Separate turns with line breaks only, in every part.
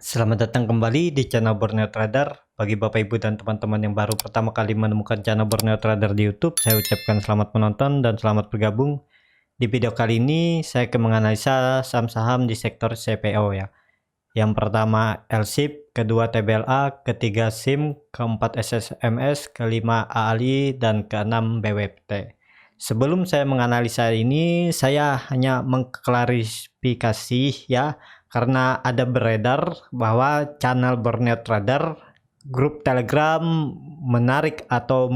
Selamat datang kembali di channel Borneo Trader. Bagi Bapak Ibu dan teman-teman yang baru pertama kali menemukan channel Borneo Trader di YouTube, saya ucapkan selamat menonton dan selamat bergabung. Di video kali ini saya akan menganalisa saham-saham di sektor CPO ya. Yang pertama LSIP, kedua TBLA, ketiga SIM, keempat SSMS, kelima AALI, dan keenam BWPT. Sebelum saya menganalisa ini, saya hanya mengklarifikasi ya, karena ada beredar bahwa channel Borneo Trader grup Telegram menarik atau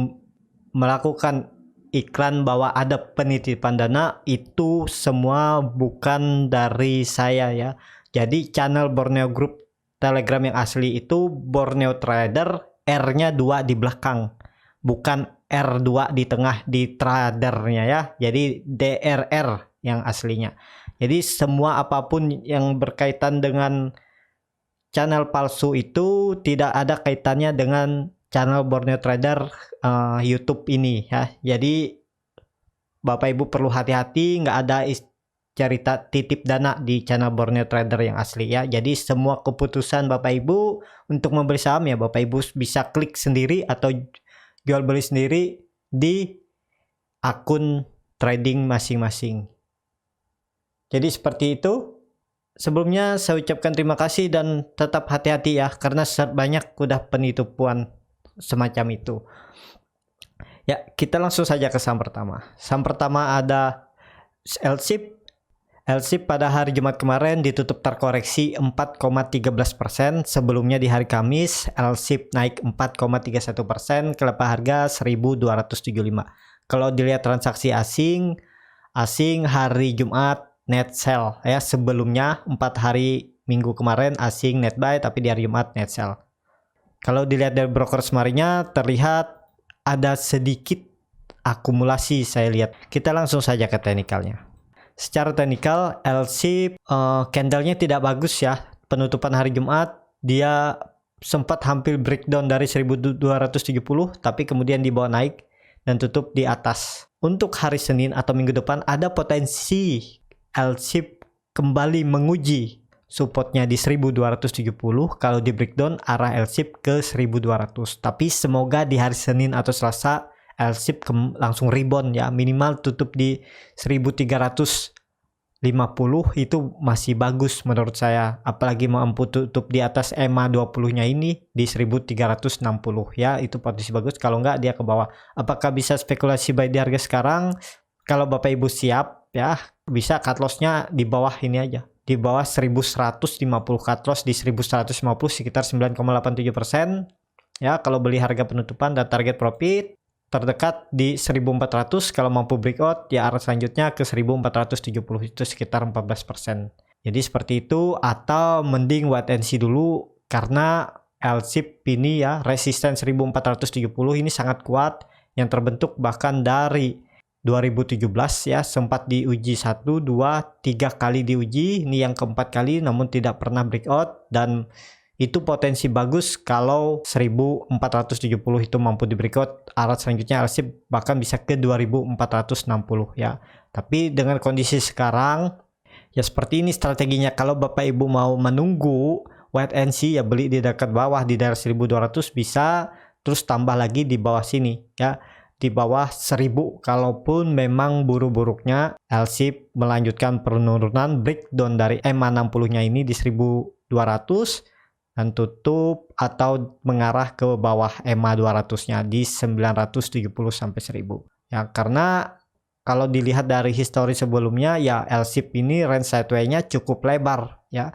melakukan iklan bahwa ada penitipan dana. Itu semua bukan dari saya ya. Jadi channel Borneo Group Telegram yang asli itu Borneo Trader, R-nya 2 di belakang, bukan R2 di tengah di tradernya ya. Jadi DRR yang aslinya. Jadi semua apapun yang berkaitan dengan channel palsu itu tidak ada kaitannya dengan channel Borneo Trader YouTube ini ya. Jadi Bapak Ibu perlu hati-hati, nggak ada cerita titip dana di channel Borneo Trader yang asli ya. Jadi semua keputusan Bapak Ibu untuk membeli saham ya Bapak Ibu bisa klik sendiri atau jual beli sendiri di akun trading masing-masing. Jadi seperti itu. Sebelumnya saya ucapkan terima kasih dan tetap hati-hati ya, karena banyak udah penipuan semacam itu. Ya, kita langsung saja ke saham pertama. Saham pertama ada LSIP. LSIP pada hari Jumat kemarin ditutup terkoreksi 4,13%. Sebelumnya di hari Kamis, LSIP naik 4,31% ke level harga 1.275. Kalau dilihat transaksi asing hari Jumat net sell ya. Sebelumnya 4 hari minggu kemarin asing net buy, tapi di hari Jumat net sell. Kalau dilihat dari broker semarinya terlihat ada sedikit akumulasi saya lihat. Kita langsung saja ke teknikalnya. Secara teknikal LSIP candlenya tidak bagus ya. Penutupan hari Jumat dia sempat hampir breakdown dari 1270, tapi kemudian dibawa naik dan tutup di atas. Untuk hari Senin atau minggu depan ada potensi LSIP kembali menguji supportnya di 1270. Kalau di breakdown arah LSIP ke 1200. Tapi semoga di hari Senin atau Selasa LSIP langsung rebound ya, minimal tutup di 1350 itu masih bagus menurut saya. Apalagi mampu tutup di atas EMA 20 nya ini di 1360 ya, itu posisi bagus. Kalau enggak dia ke bawah. Apakah bisa spekulasi buy di harga sekarang? Kalau Bapak Ibu siap ya, bisa cut loss-nya di bawah ini aja. Di bawah 1150 cut loss di 1150 sekitar 9,87% ya. Kalau beli harga penutupan dan target profit terdekat di 1400. Kalau mampu breakout ya arah selanjutnya ke 1470, itu sekitar 14%. Jadi seperti itu, atau mending wait and see dulu, karena LSIP ini ya resisten 1470 ini sangat kuat, yang terbentuk bahkan dari 2017 ya, sempat diuji 1, 2, 3 kali diuji, ini yang keempat kali namun tidak pernah breakout, dan itu potensi bagus kalau 1470 itu mampu di breakout. Arah selanjutnya LSIP bahkan bisa ke 2460 ya. Tapi dengan kondisi sekarang ya seperti ini strateginya. Kalau Bapak Ibu mau menunggu wait and see ya, beli di dekat bawah di daerah 1200 bisa, terus tambah lagi di bawah sini ya, di bawah 1000. Kalaupun memang buruk-buruknya LSIP melanjutkan penurunan breakdown dari EMA 60 nya ini di 1200 dan tutup atau mengarah ke bawah EMA 200-nya di 970 sampai 1000. Ya, karena kalau dilihat dari histori sebelumnya ya LSIP ini range sideway-nya cukup lebar ya.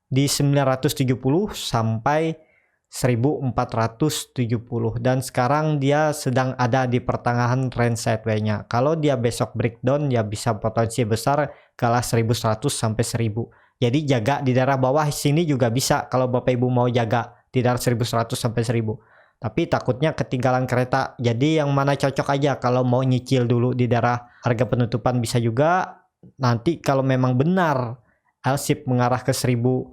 Di 970 sampai 1470, dan sekarang dia sedang ada di pertengahan range sideway-nya. Kalau dia besok breakdown ya bisa potensi besar kalah 1100 sampai 1000. Jadi jaga di daerah bawah sini juga bisa kalau Bapak Ibu mau jaga di daerah 1100 sampai 1000. Tapi takutnya ketinggalan kereta. Jadi yang mana cocok aja, kalau mau nyicil dulu di daerah harga penutupan bisa juga. Nanti kalau memang benar LSIP mengarah ke 1100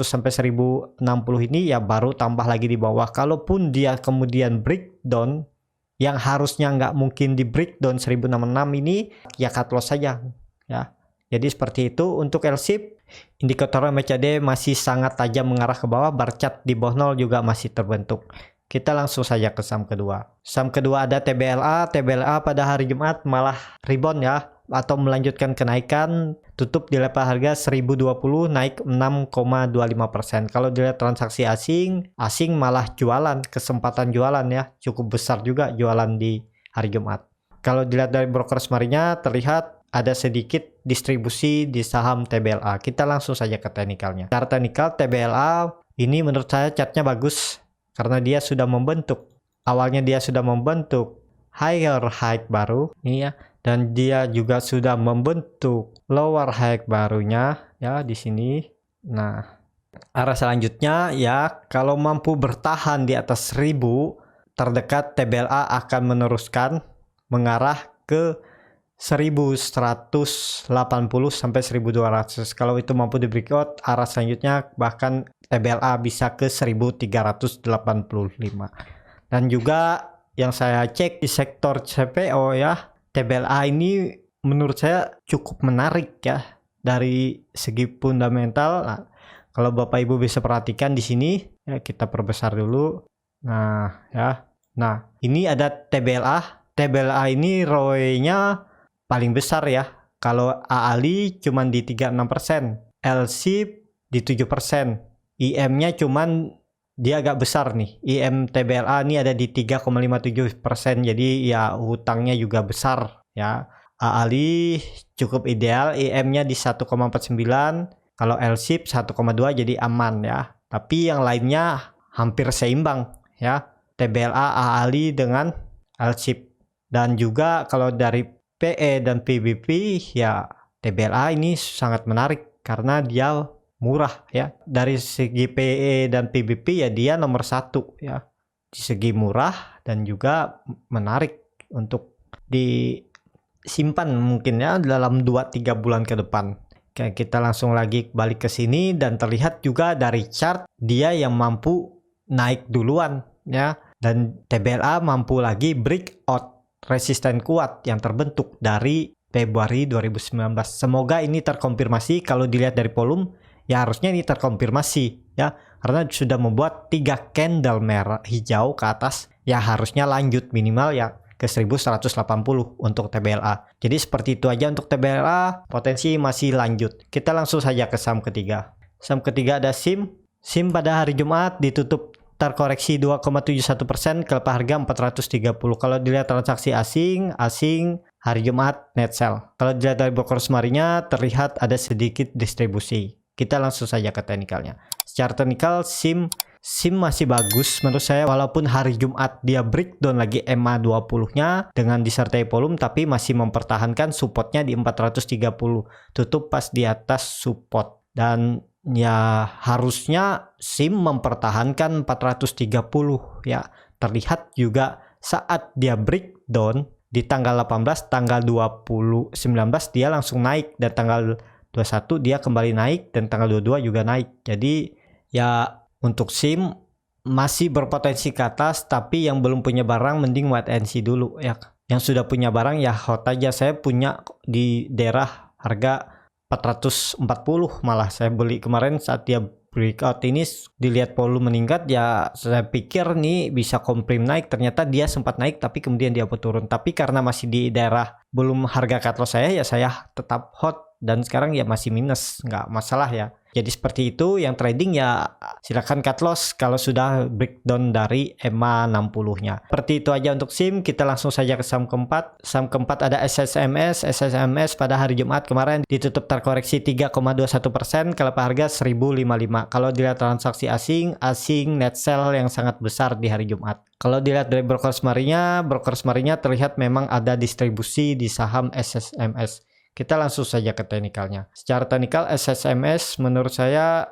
sampai 1060 ini ya baru tambah lagi di bawah. Kalaupun dia kemudian breakdown yang harusnya nggak mungkin di breakdown 1066 ini ya cut loss saja ya. Jadi seperti itu. Untuk L-ship, indikator MACD masih sangat tajam mengarah ke bawah, bar chart di bawah 0 juga masih terbentuk. Kita langsung saja ke saham kedua. Saham kedua ada TBLA. TBLA pada hari Jumat malah rebound ya, atau melanjutkan kenaikan, tutup di level harga 1020, naik 6,25%. Kalau dilihat transaksi asing malah jualan, kesempatan jualan ya, cukup besar juga jualan di hari Jumat. Kalau dilihat dari broker summary-nya terlihat ada sedikit distribusi di saham TBLA. Kita langsung saja ke teknikalnya. Secara teknikal TBLA ini menurut saya chartnya bagus karena dia sudah membentuk. Awalnya dia sudah membentuk higher high baru ini ya, dan dia juga sudah membentuk lower high barunya ya di sini. Nah, arah selanjutnya ya kalau mampu bertahan di atas 1000 terdekat, TBLA akan meneruskan mengarah ke 1180 sampai 1200. Kalau itu mampu di breakout, arah selanjutnya bahkan TBLA bisa ke 1385. Dan juga yang saya cek di sektor CPO ya, TBLA ini menurut saya cukup menarik ya dari segi fundamental. Nah, kalau Bapak Ibu bisa perhatikan di sini ya, kita perbesar dulu. Nah, ya. Nah, ini ada TBLA. TBLA ini ROE-nya paling besar ya. Kalau AALI cuman di 36%, LSIP di 7%, IM-nya cuman dia agak besar nih. IM TBLA ini ada di 3,57%, jadi ya hutangnya juga besar ya. AALI cukup ideal, IM-nya di 1,49, kalau LSIP 1,2 jadi aman ya. Tapi yang lainnya hampir seimbang ya. TBLA, AALI dengan LSIP. Dan juga kalau dari PE dan PBP ya TBLA ini sangat menarik karena dia murah ya. Dari segi PE dan PBP ya dia nomor 1 ya. Di segi murah dan juga menarik untuk disimpan mungkin ya dalam 2-3 bulan ke depan. Oke, kita langsung lagi balik ke sini dan terlihat juga dari chart dia yang mampu naik duluan ya. Dan TBLA mampu lagi breakout resisten kuat yang terbentuk dari Februari 2019. Semoga ini terkonfirmasi. Kalau dilihat dari volume ya harusnya ini terkonfirmasi ya, karena sudah membuat 3 candle merah hijau ke atas ya, harusnya lanjut minimal ya ke 1180 untuk TBLA. Jadi seperti itu aja untuk TBLA, potensi masih lanjut. Kita langsung saja ke saham ketiga. Saham ketiga ada SIM. SIM pada hari Jumat ditutup terkoreksi 2,71% ke harga 430. Kalau dilihat transaksi asing hari Jumat net sell. Kalau dilihat dari broker summary-nya terlihat ada sedikit distribusi. Kita langsung saja ke teknikalnya. Secara teknikal SIM masih bagus menurut saya, walaupun hari Jumat dia breakdown lagi EMA 20-nya dengan disertai volume, tapi masih mempertahankan supportnya di 430. Tutup pas di atas support. Dan ya harusnya SIM mempertahankan 430 ya. Terlihat juga saat dia breakdown di tanggal 18, tanggal 20, 19 dia langsung naik, dan tanggal 21 dia kembali naik, dan tanggal 22 juga naik. Jadi ya untuk SIM masih berpotensi ke atas, tapi yang belum punya barang mending wait and see dulu ya. Yang sudah punya barang ya hot aja. Saya punya di daerah harga 440 malah saya beli kemarin saat dia breakout ini. Dilihat volume meningkat ya, saya pikir nih bisa komprim naik, ternyata dia sempat naik tapi kemudian dia turun. Tapi karena masih di daerah belum harga cut loss saya ya saya tetap hot, dan sekarang ya masih minus, nggak masalah ya. Jadi seperti itu. Yang trading ya silakan cut loss kalau sudah breakdown dari EMA 60-nya. Seperti itu aja untuk SIM. Kita langsung saja ke saham keempat. Saham keempat ada SSMS. SSMS pada hari Jumat kemarin ditutup terkoreksi 3,21% ke harga 1055. Kalau dilihat transaksi asing net sell yang sangat besar di hari Jumat. Kalau dilihat dari broker summary-nya terlihat memang ada distribusi di saham SSMS. Kita langsung saja ke teknikalnya. Secara teknikal SSMS menurut saya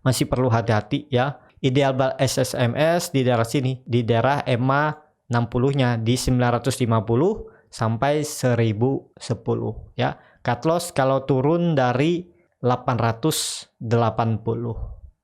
masih perlu hati-hati ya. Ideal SSMS di daerah sini, di daerah EMA 60-nya di 950 sampai 1010 ya. Cut loss kalau turun dari 880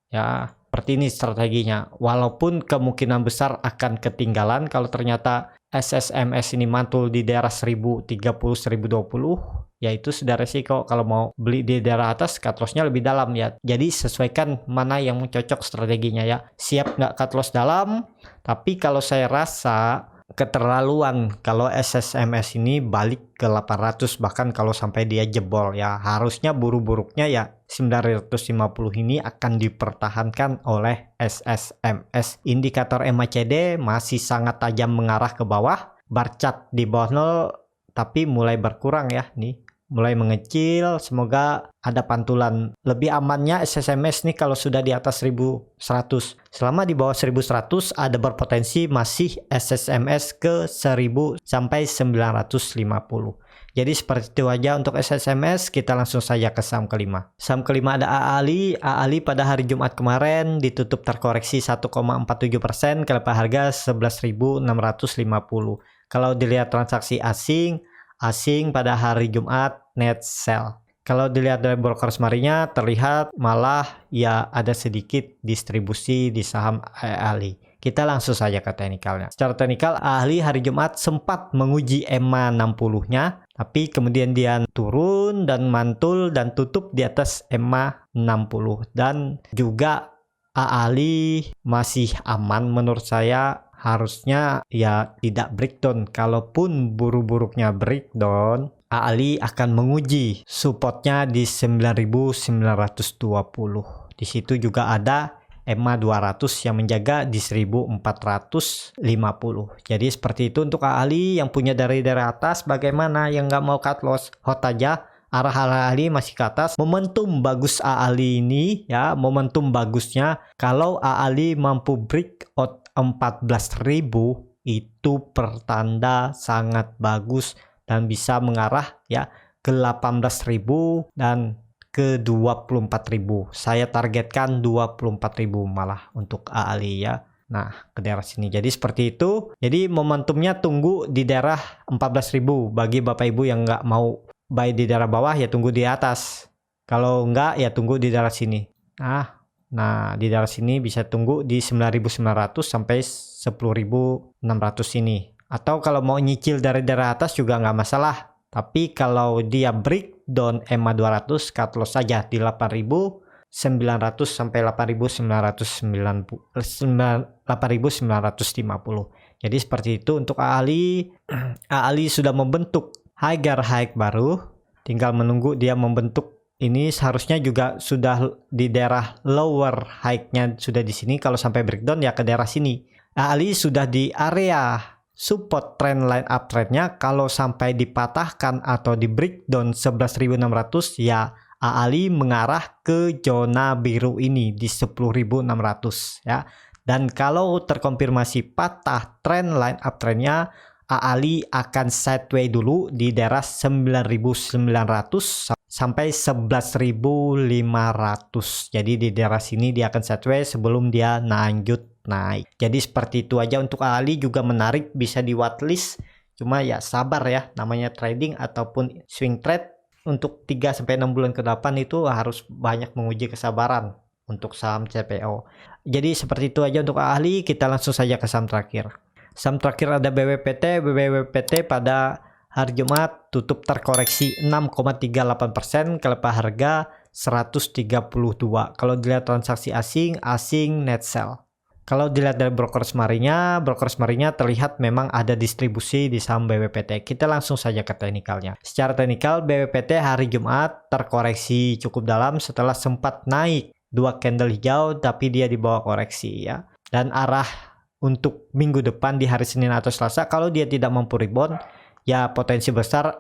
ya. Seperti ini strateginya. Walaupun kemungkinan besar akan ketinggalan kalau ternyata SSMS ini mantul di daerah 1030-1020, ya itu sudah resiko. Kalau mau beli di daerah atas, cut loss-nya lebih dalam ya. Jadi sesuaikan mana yang cocok strateginya ya. Siap nggak cut loss dalam? Tapi kalau saya rasa keterlaluan kalau SSMS ini balik ke 800, bahkan kalau sampai dia jebol ya. Harusnya buruk-buruknya ya 950 ini akan dipertahankan oleh SSMS. Indikator MACD masih sangat tajam mengarah ke bawah. Bar chart di bawah 0 tapi mulai berkurang ya nih. Mulai mengecil, semoga ada pantulan. Lebih amannya SSMS nih kalau sudah di atas 1100. Selama di bawah 1100 ada berpotensi masih SSMS ke 1000 sampai 950. Jadi seperti itu aja untuk SSMS. Kita langsung saja ke saham kelima. Saham kelima ada AALI. AALI pada hari Jumat kemarin ditutup terkoreksi 1,47%, ke harga 11.650. Kalau dilihat transaksi asing pada hari Jumat net sell. Kalau dilihat dari broker semarinya terlihat malah ya ada sedikit distribusi di saham AALI. Kita langsung saja ke teknikalnya. Secara teknikal AALI hari Jumat sempat menguji EMA 60-nya, tapi kemudian dia turun dan mantul dan tutup di atas EMA 60. Dan juga AALI masih aman menurut saya. Harusnya ya tidak breakdown. Kalaupun buru-buruknya breakdown, AALI akan menguji supportnya di 9.920. Di situ juga ada EMA 200 yang menjaga di 1.450. Jadi seperti itu untuk AALI. Yang punya dari atas, bagaimana yang nggak mau cut loss, hot aja. Arah AALI masih ke atas. Momentum bagus AALI ini ya, momentum bagusnya kalau AALI mampu breakout 14.000 itu pertanda sangat bagus dan bisa mengarah ya ke 18.000 dan ke 24.000. Saya targetkan 24.000 malah untuk AALI ya. Nah, ke daerah sini. Jadi seperti itu. Jadi momentumnya tunggu di daerah 14.000. Bagi Bapak Ibu yang nggak mau buy di daerah bawah ya tunggu di atas. Kalau nggak ya tunggu di daerah sini. Nah, di daerah sini bisa tunggu di 9.900 sampai 10.600 ini. Atau kalau mau nyicil dari daerah atas juga nggak masalah. Tapi kalau dia breakdown EMA 200, cut loss saja di 8.900 sampai 8.950. Jadi seperti itu untuk AALI. AALI sudah membentuk higher high baru. Tinggal menunggu dia membentuk. Ini seharusnya juga sudah di daerah lower high-nya sudah di sini. Kalau sampai breakdown ya ke daerah sini. AALI sudah di area support trend line uptrend-nya. Kalau sampai dipatahkan atau di breakdown 11.600 ya AALI mengarah ke zona biru ini di 10.600 ya. Dan kalau terkonfirmasi patah trend line uptrend-nya, AALI akan sideways dulu di daerah 9.900 sampai 11.500. Jadi di daerah sini dia akan sideways sebelum dia lanjut naik. Jadi seperti itu aja untuk AALI. Juga menarik, bisa di watchlist. Cuma ya sabar ya, namanya trading ataupun swing trade untuk 3 sampai 6 bulan ke depan itu harus banyak menguji kesabaran untuk saham CPO. Jadi seperti itu aja untuk AALI. Kita langsung saja ke saham terakhir. Saham terakhir ada BWPT. BWPT pada hari Jumat tutup terkoreksi 6,38%, ke harga 132. Kalau dilihat transaksi asing net sell. Kalau dilihat dari broker semarinya terlihat memang ada distribusi di saham BWPT. Kita langsung saja ke teknikalnya. Secara teknikal BWPT hari Jumat terkoreksi cukup dalam setelah sempat naik 2 candle hijau, tapi dia di bawah koreksi ya. Dan arah untuk minggu depan di hari Senin atau Selasa, kalau dia tidak mampu rebound, ya potensi besar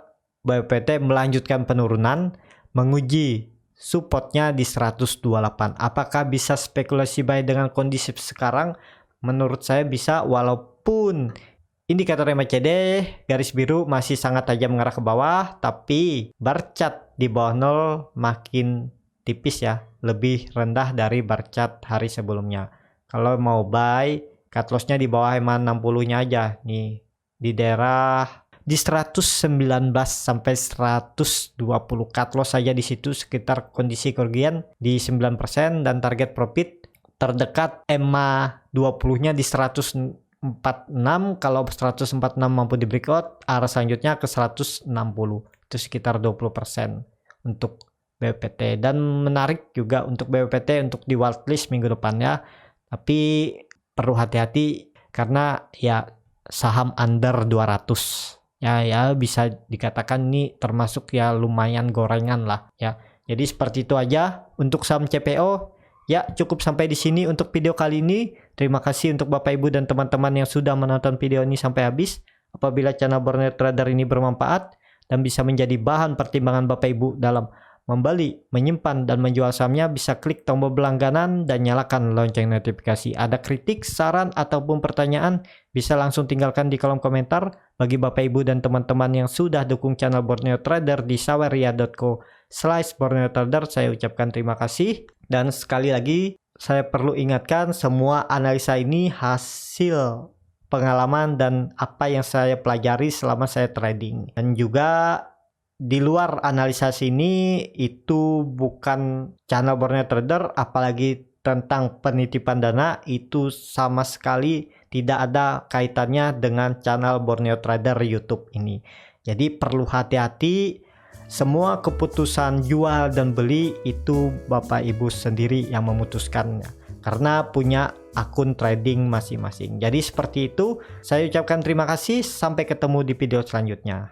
BWPT melanjutkan penurunan, menguji supportnya di 128. Apakah bisa spekulasi buy dengan kondisi sekarang? Menurut saya bisa, walaupun indikator MACD garis biru masih sangat tajam mengarah ke bawah, tapi bar chart di bawah 0 makin tipis ya, lebih rendah dari bar chart hari sebelumnya. Kalau mau buy, cut loss-nya di bawah EMA 60-nya aja nih, di daerah di 119 sampai 120. Cut loss saja di situ sekitar kondisi kerugian di 9% dan target profit terdekat EMA 20-nya di 116 146, kalau 146 mampu di breakout, arah selanjutnya ke 160, itu sekitar 20% untuk BPT. Dan menarik juga untuk BPT untuk di whitelist minggu depannya, tapi perlu hati-hati karena ya saham under 200 ya bisa dikatakan ini termasuk ya lumayan gorengan lah ya. Jadi seperti itu aja untuk saham CPO. Ya, cukup sampai di sini untuk video kali ini. Terima kasih untuk Bapak Ibu dan teman-teman yang sudah menonton video ini sampai habis. Apabila channel Borneo Trader ini bermanfaat dan bisa menjadi bahan pertimbangan Bapak Ibu dalam membeli, menyimpan, dan menjual sahamnya, bisa klik tombol berlangganan dan nyalakan lonceng notifikasi. Ada kritik, saran, ataupun pertanyaan, bisa langsung tinggalkan di kolom komentar. Bagi Bapak Ibu dan teman-teman yang sudah dukung channel Borneo Trader di saweria.co/Borneo Trader, saya ucapkan terima kasih. Dan sekali lagi, saya perlu ingatkan semua analisa ini hasil pengalaman dan apa yang saya pelajari selama saya trading. Dan juga di luar analisa ini itu bukan channel Borneo Trader, apalagi tentang penitipan dana, itu sama sekali tidak ada kaitannya dengan channel Borneo Trader YouTube ini. Jadi perlu hati-hati. Semua keputusan jual dan beli itu Bapak Ibu sendiri yang memutuskannya karena punya akun trading masing-masing. Jadi seperti itu, saya ucapkan terima kasih, sampai ketemu di video selanjutnya.